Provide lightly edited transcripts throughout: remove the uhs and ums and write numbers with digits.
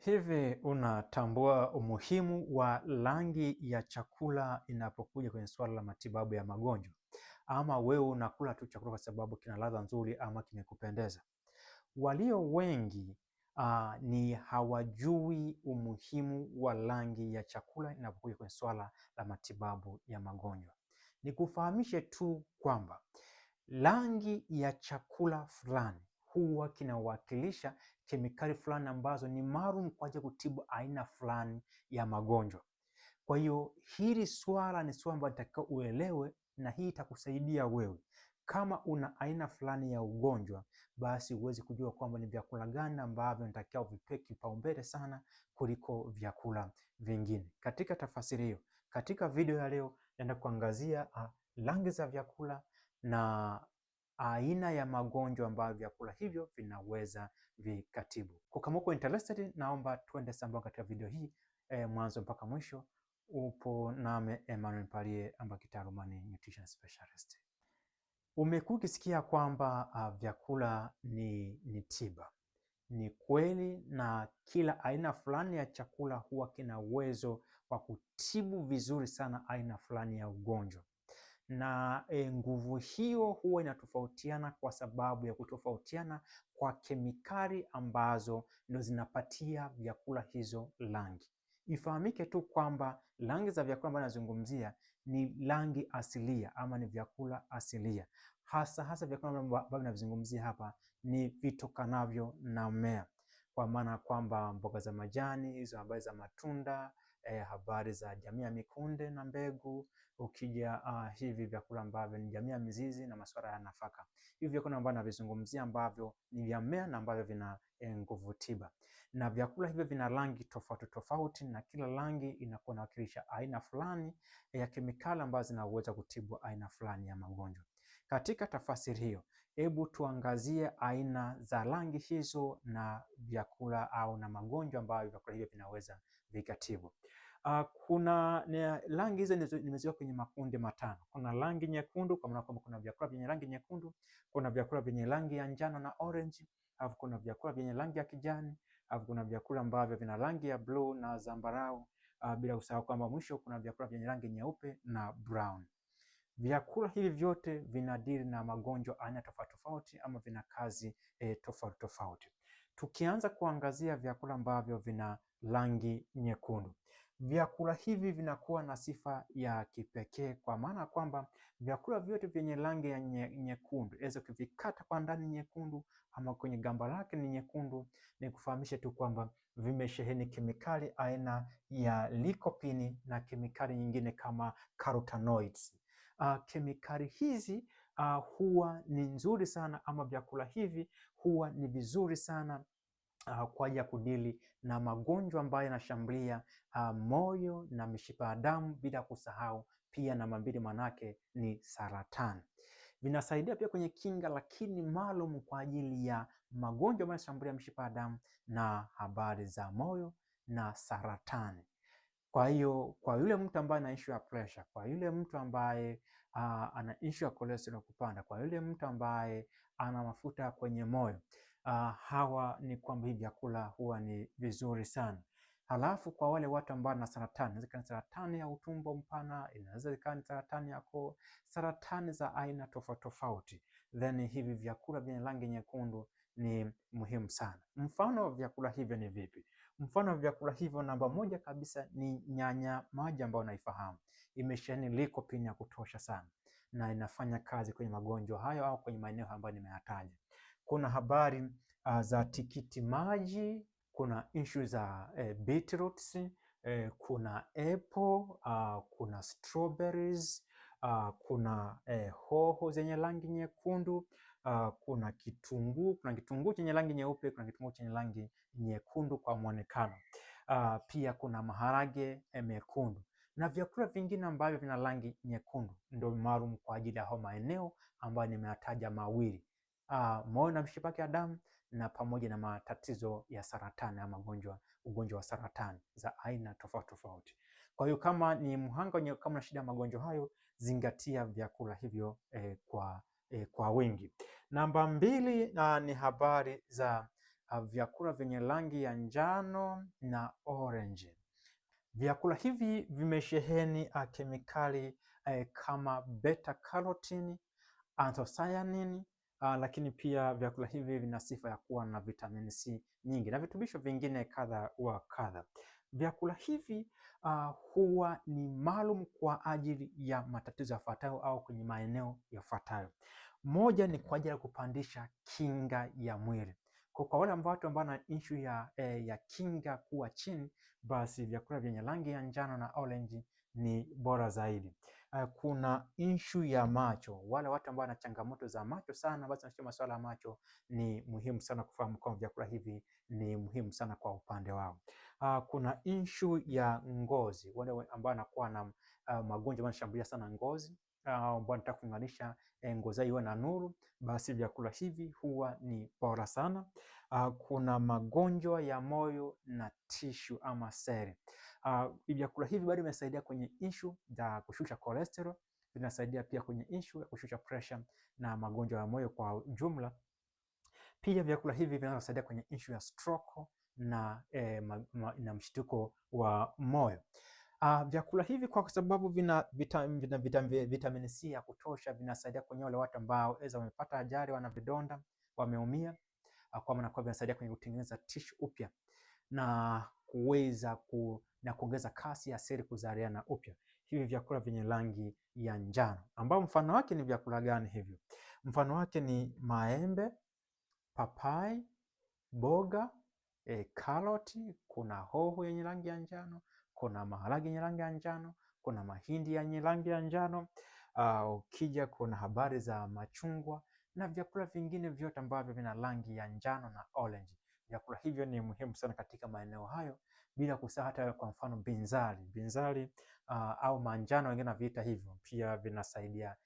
Hivi unatambua umuhimu wa rangi ya chakula inapokuja kwenye suala la matibabu ya magonjwa? Ama wewe unakula tu chakula kwa sababu kina ladha nzuri ama kimekupendeza? Walio wengi ni hawajui umuhimu wa rangi ya chakula inapokuja kwenye suala la matibabu ya magonjwa. Nikufahamishe tu kwamba rangi ya chakula fulani huwa kinawakilisha kemikali fulani ambazo ni maalum kwa ajili ya kutibu aina fulani ya magonjwa. Kwa hiyo hili swala ni swala ambalo unatakiwa uelewe, na hii itakusaidia wewe kama una aina fulani ya ugonjwa, basi uweze kujua kwamba ni vyakula gani ambavyo unatakiwa uvipe kipaumbele sana kuliko vyakula vingine. Katika tafasiri hiyo, katika video ya leo naenda kuangazia rangi za vyakula na aina ya magonjwa ambayo vyakula hivyo vinaweza vikatibu. Kwa kama uko interested, naomba tuende sambamba katika video hii mwanzo mpaka mwisho. Upo nami Emmanuel Mpalie ambaye kitaaluma ni nutrition specialist. Umekuwa ukisikia kwamba vyakula ni tiba. Ni kweli, na kila aina fulani ya chakula huwa kina uwezo wa kutibu vizuri sana aina fulani ya ugonjwa, na nguvu hiyo huwa inatofautiana kwa sababu ya kutofautiana kwa kemikali ambazo ndio zinapatia vyakula hizo rangi. Ifahamike tu kwamba rangi za vyakula ambavyo nazungumzia ni rangi asilia ama ni vyakula asilia. Hasa vyakula ambavyo navizungumzia hapa ni vitokanavyo na mmea, kwa maana kwamba mboga za majani, hizo habari za matunda, habari za jamii ya mikunde na mbegu, ukija hivi vyakula ambavyo ni jamii ya mizizi na masuala ya nafaka. Hivi vyakula ambavyo navizungumzia ambavyo ni vya mmea na ambavyo vina nguvu tiba. Na vyakula hivyo vina rangi tofauti tofauti, na kila rangi inakuwa inawakilisha aina fulani ya kemikali ambazo zinaweza kutibu aina fulani ya magonjwa. Katika tafasiri hiyo, hebu tuangazie aina za rangi hizo na vyakula au na magonjwa ambayo vyakula hivyo vinaweza vikatibu. Kuna rangi hizo nimeziweka kwenye makundi matano. Kuna rangi nyekundu, kwa maana kwamba kuna vyakula vyenye rangi nyekundu, kuna vyakula vyenye rangi ya njano na orange, alafu kuna vyakula vyenye rangi ya kijani, alafu kuna vyakula ambavyo vina rangi ya blue na zambarau, bila kusahau kwamba mwisho kuna vyakula vyenye rangi nyeupe na brown. Vyakula hivi vyote vinadili na magonjwa aina tofauti tofauti ama vina kazi tofauti tofauti. Tukianza kuangazia vyakula ambavyo vina rangi nyekundu, vyakula hivi vinakuwa na sifa ya kipekee, kwa maana kwamba vyakula vyote vyenye rangi ya nyekundu, aweza kuvikata kwa ndani nyekundu ama kwenye gamba lake ni nyekundu, ni kufahamisha tu kwamba vimesheheni kemikali aina ya lycopene na kemikali nyingine kama carotenoids. Kemikali hizi huwa ni nzuri sana, ama vyakula hivi huwa ni vizuri sana kwa ajili ya kudili na magonjwa ambayo yanashambulia moyo na mishipa ya damu, bila kusahau pia namba 2 manake ni saratani. Vinasaidia pia kwenye kinga, lakini maalum kwa ajili ya magonjwa ambayo yanashambulia mishipa ya damu na habari za moyo na saratani. Kwa hiyo kwa yule mtu ambaye ana issue ya pressure, kwa yule mtu ambaye ana issue ya cholesterol kupanda, kwa yule mtu ambaye ana mafuta kwenye moyo, hawa ni kwamba hivi vyakula huwa ni vizuri sana. Halafu kwa wale watu ambao wana saratani, inaweza kuwa saratani ya utumbo mpana, inaweza kuwa saratani ya koo, saratani za aina tofauti tofauti, then hivi vyakula vyenye rangi nyekundu ni muhimu sana. Mfano wa vyakula hivyo ni vipi? Mfano wa vyakula hivyo, namba 1 kabisa ni nyanya maji, ambayo naifahamu imesheheni lycopene ya kutosha sana na inafanya kazi kwenye magonjwa hayo au kwenye maeneo ambayo nimeyataja. Kuna habari za tikiti maji, kuna issue za beetroots, kuna apple, kuna strawberries, kuna hoho zenye rangi nyekundu, kuna kitunguu chenye rangi nyeupe, kuna kitunguu chenye rangi nyekundu kwa muonekano. Pia kuna maharage mekundu na vyakula vingine ambavyo vina rangi nyekundu, ndio maalum kwa ajili ya hao maeneo ambayo nimeyataja mawili, moyo na mishipa ya damu, na pamoja na matatizo ya saratani ama ugonjwa wa saratani za aina tofauti tofauti. Kwa hiyo kama ni mhanga, kama na shida ya magonjwa hayo, zingatia vyakula hivyo kwa wingi. Namba 2 ni habari za vyakula vyenye rangi ya njano na orange. Vyakula hivi vimesheheni kemikali kama beta carotene, anthocyanin, lakini pia vyakula hivi vina sifa ya kuwa na vitamini C nyingi na virutubisho vingine kadha wa kadha. Vyakula hivi huwa ni maalum kwa ajili ya matatizo yafuatayo au kwenye maeneo yafuatayo. Moja ni kwa ajili ya kupandisha kinga ya mwili. Kwa wale watu ambao wana issue ya kinga kuwa chini, basi vyakula vyenye rangi ya njano na orange ni bora zaidi. Kuna issue ya macho. Wale watu ambao wana changamoto za macho sana, basi na masuala ya macho, ni muhimu sana kufahamu kwamba vyakula hivi ni muhimu sana kwa upande wao. Kuna issue ya ngozi. Wale ambao wanakuwa na magonjwa yanashambulia sana ngozi, ambao wanataka kuunganisha ngozi iwe na nuru, basi vyakula hivi huwa ni bora sana. Kuna magonjwa ya moyo na tishu ama seli. Vyakula hivi bado vinasaidia kwenye issue za kushusha cholesterol, vinasaidia pia kwenye issue ya kushusha pressure na magonjwa ya moyo kwa jumla. Pia vyakula hivi vinasaidia kwenye issue ya stroke na mshtuko wa moyo. Vyakula hivi kwa sababu vina vitamini C ya kutosha, vinasaidia kwenye wale watu ambao aidha wamepata ajali, wana vidonda, wameumia, kwa maana kwa vinasaidia kwenye kutengeneza tishu upya na kuweza kuongeza kasi ya seli kuzaliana upya. Hivi vyakula vyenye rangi ya njano, ambao mfano wake ni vyakula gani hivyo? Mfano wake ni maembe, papai, boga, karoti, kuna hoho yenye rangi ya njano, kuna maharage yenye rangi ya njano, kuna mahindi yenye rangi ya njano, ukija kuna habari za machungwa na vyakula vingine vyote ambavyo vina rangi ya njano na orange. Vyakula hivyo ni muhimu sana katika maeneo hayo, bila kusahau hata kwa mfano binzari au manjano wengine wanaviita hivyo, pia vinasaidia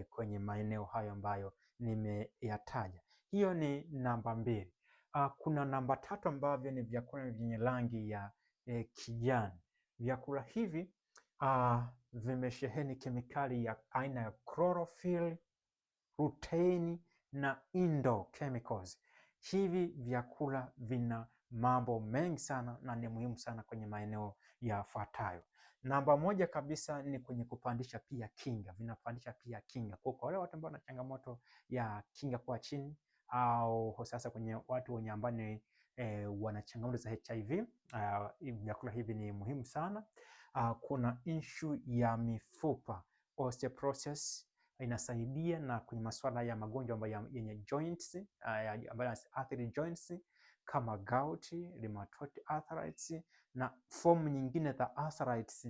kwenye maeneo hayo ambayo nimeyataja. Hiyo ni namba 2. Kuna namba 3 ambavyo ni vyakula vyenye rangi ya kijani. Vyakula hivi vimesheheni kemikali ya aina ya chlorophyll, lutein na endochemicals. Hivi vyakula vina mambo mengi sana na ni muhimu sana kwenye maeneo yafuatayo. Namba 1 kabisa ni kwenye kupandisha pia kinga, vinapandisha pia kinga. Kwa wale watu ambao wana changamoto ya kinga kwa chini, au sasa kwenye watu wenye ambao ni wana changamoto za HIV, vyakula hivi ni muhimu sana. Kuna issue ya mifupa, osteoporosis, inasaidia na kwenye masuala ya magonjwa ambayo yenye joints, ambayo athiri joints kama gout, rheumatoid arthritis na fomu nyingine za arthritis.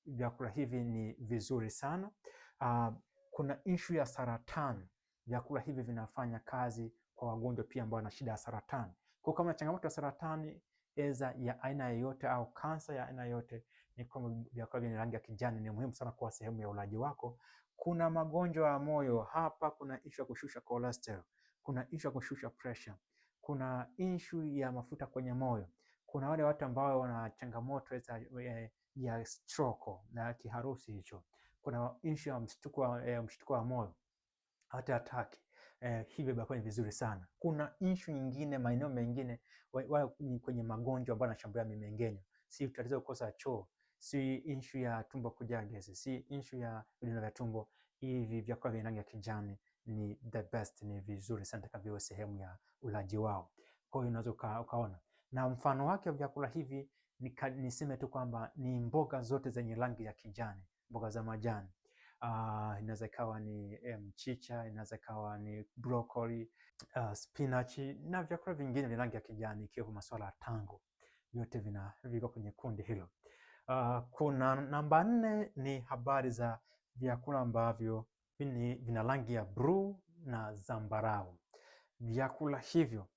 Vyakula hivi ni vizuri sana. Kuna issue ya saratani. Vyakula hivi vinafanya kazi kwa wagonjwa pia ambao wana shida ya saratani. Kwa kama changamoto ya saratani eza ya aina yoyote au kansa ya aina yoyote, ni kwamba vyakula vyenye rangi ya kijani ni muhimu sana kwa sehemu ya ulaji wako. Kuna magonjwa ya moyo, hapa kuna issue ya kushusha cholesterol, kuna issue ya kushusha pressure, kuna issue ya mafuta kwenye moyo, kuna wale watu ambao wana changamoto ya stroke na kiharusi hicho, kuna issue ya mshtuko wa moyo, hata ataki. Hivyo bado ni vizuri sana. Kuna issue nyingine maeneo mengine kwenye magonjwa ambayo yanashambulia mmeng'enyo, si tatizo kukosa choo, si issue ya tumbo kujaa gesi, si issue ya vidonda vya tumbo. Hivi vyakula vya rangi ya kijani ni the best, ni vizuri sana takavyo sehemu ya ulaji wao. Kwa hiyo unaweza ukaona, na mfano wake vyakula hivi niseme tu kwamba ni mboga zote zenye rangi ya kijani, mboga za majani. Inaweza ikawa ni mchicha, inaweza ikawa ni broccoli, spinach na vyakula vingine vya rangi ya kijani, ikiwa masuala ya tango, vyote viko kwenye kundi hilo. Kuna namba 4 ni habari za vyakula ambavyo vina rangi ya blue na zambarau. Vyakula hivyo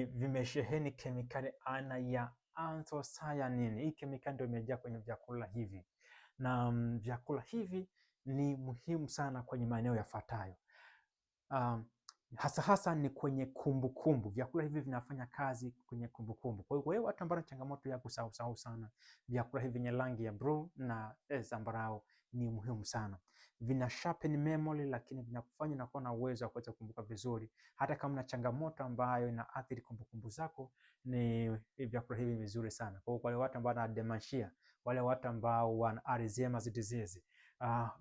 vimesheheni kemikali aina ya anthocyanin. Hii kemikali ndio imejaa kwenye vyakula hivi, na vyakula hivi ni muhimu sana kwenye maeneo yafuatayo. Hasa ni kwenye kumbukumbu. Vyakula hivi vinafanya kazi kwenye kumbukumbu. Kwa hiyo watu ambao wana changamoto ya kusahau sana, vyakula hivi vyenye rangi ya blue na zambarau ni muhimu sana. vina sharpen memory, lakini vinakufanya unakuwa na uwezo wa kuweza kukumbuka vizuri. Hata kama una changamoto ambayo inaathiri kumbukumbu zako, ni vyakula hivi vizuri sana. Kwa wale watu ambao wana dementia, wale watu ambao wana Alzheimer's disease,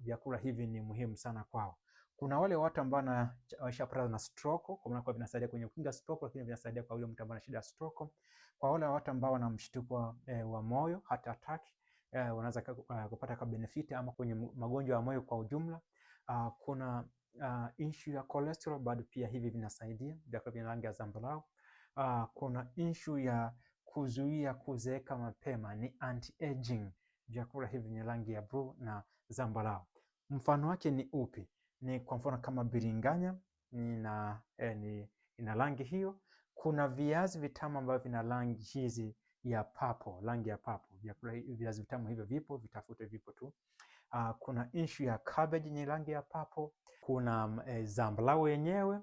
vyakula hivi ni muhimu sana kwao. Kuna wale watu ambao washapata na stroke, kwa maana vinasaidia kwenye kukinga stroke, lakini vinasaidia kwa yule mtu ambaye ana shida ya stroke. Kwa wale watu ambao wana mshtuko wa moyo, heart attack, wanaweza kupata ka benefit ama kwenye magonjwa ya moyo kwa ujumla. Kuna issue ya cholesterol, bado pia hivi vinasaidia, vyakula vya rangi ya zambarau. Kuna issue ya kuzuia kuzeeka mapema, ni anti-aging, vyakula hivi vyenye rangi ya blue na zambarau. Mfano wake ni upi? Ni kwa mfano kama biringanya ina rangi hiyo. Kuna viazi vitamu ambavyo vina rangi hizi ya purple, rangi ya purple. Vyakula viazi vitamu hivyo vipo, vitafute, vipo tu. Kuna issue ya cabbage yenye rangi ya purple. Kuna zambarau yenyewe,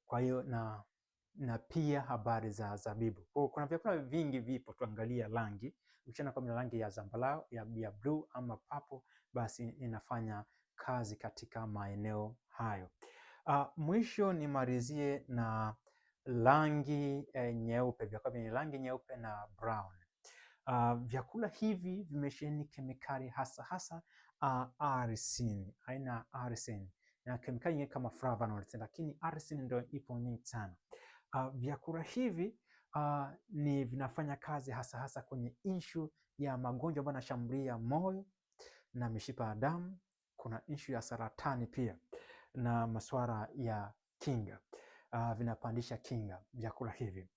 kwa hiyo na pia habari za zabibu. Kwa kuna vyakula vingi vipo, tuangalia rangi. Ukiona kama rangi ya zambarau, ya blue ama purple, basi inafanya kazi katika maeneo hayo. Mwisho nimalizie na rangi nyeupe, vyakula vyenye rangi nyeupe na brown. Vyakula hivi vimesheheni kemikali hasa arsine, aina arsine na kemikali nyingine kama flavonoids, lakini arsine ndio ipo nyingi sana. Vyakula hivi ni vinafanya kazi hasa kwenye issue ya magonjwa ambayo yanashambulia moyo na mishipa ya damu. Kuna issue ya saratani pia na masuala ya kinga, vinapandisha kinga vyakula hivi.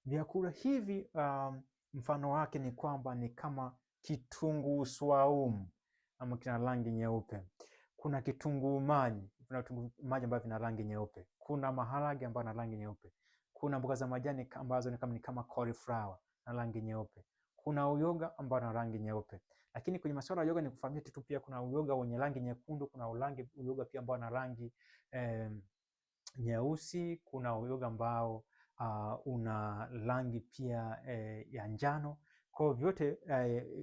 Vyakula hivi mfano wake ni kwamba ni kama kitunguu swaumu ama kina rangi nyeupe. Kuna kitunguu maji, kuna vitunguu maji ambavyo vina rangi nyeupe. Kuna maharage ambayo yana rangi nyeupe. Kuna mboga za majani ambazo ni kama cauliflower na rangi nyeupe. Kuna uyoga ambao una rangi nyeupe. Lakini kwenye masuala ya yoga ni kufahamia tu pia kuna uyoga wenye rangi nyekundu, kuna uyoga pia ambao una rangi nyeusi, kuna uyoga ambao una rangi pia ya njano. Kwa hiyo vyote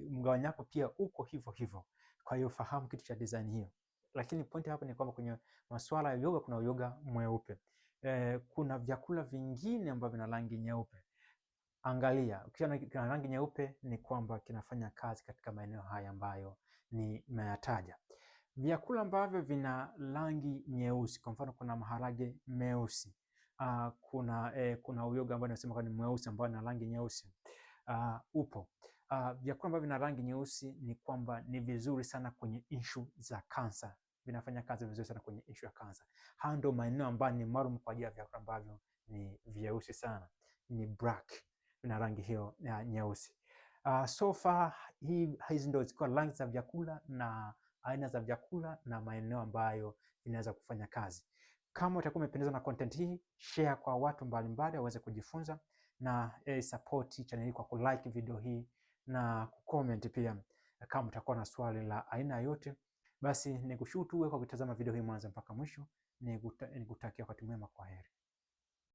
mgawanyako pia uko hivyo. Kwa hiyo fahamu kitu cha design hiyo. Lakini pointi hapa ni kwamba kwenye masuala ya yoga kuna uyoga mweupe. Kuna vyakula vingine ambavyo vina rangi nyeupe. Angalia, ukiona kina rangi nyeupe ni kwamba kinafanya kazi katika maeneo haya ambayo nimeyataja. Vyakula ambavyo vina rangi nyeusi, kwa mfano kuna maharage meusi, kuna uyoga ambao nasema ni mweusi ambao na rangi nyeusi, upo. Vyakula ambavyo vina rangi nyeusi ni kwamba ni vizuri sana kwenye issue za kansa, vinafanya kazi vizuri sana kwenye issue ya kansa. Haya ndio maeneo ambayo ni maalum kwa ajili ya vyakula ambavyo ni vyeusi sana, ni black, vina rangi hiyo nyeusi. So far hizi ndio zilikuwa rangi za vyakula na aina za vyakula na maeneo ambayo inaweza kufanya kazi. Kama utakuwa umependezwa na content hii, share kwa watu mbalimbali waweze kujifunza, na support channel hii kwa kulike video hii na kucomment pia. Kama utakuwa na swali la aina yote, basi nikushukuru tu kwa kutazama video hii mwanzo mpaka mwisho. Nikutakia wakati mwema, kwa heri.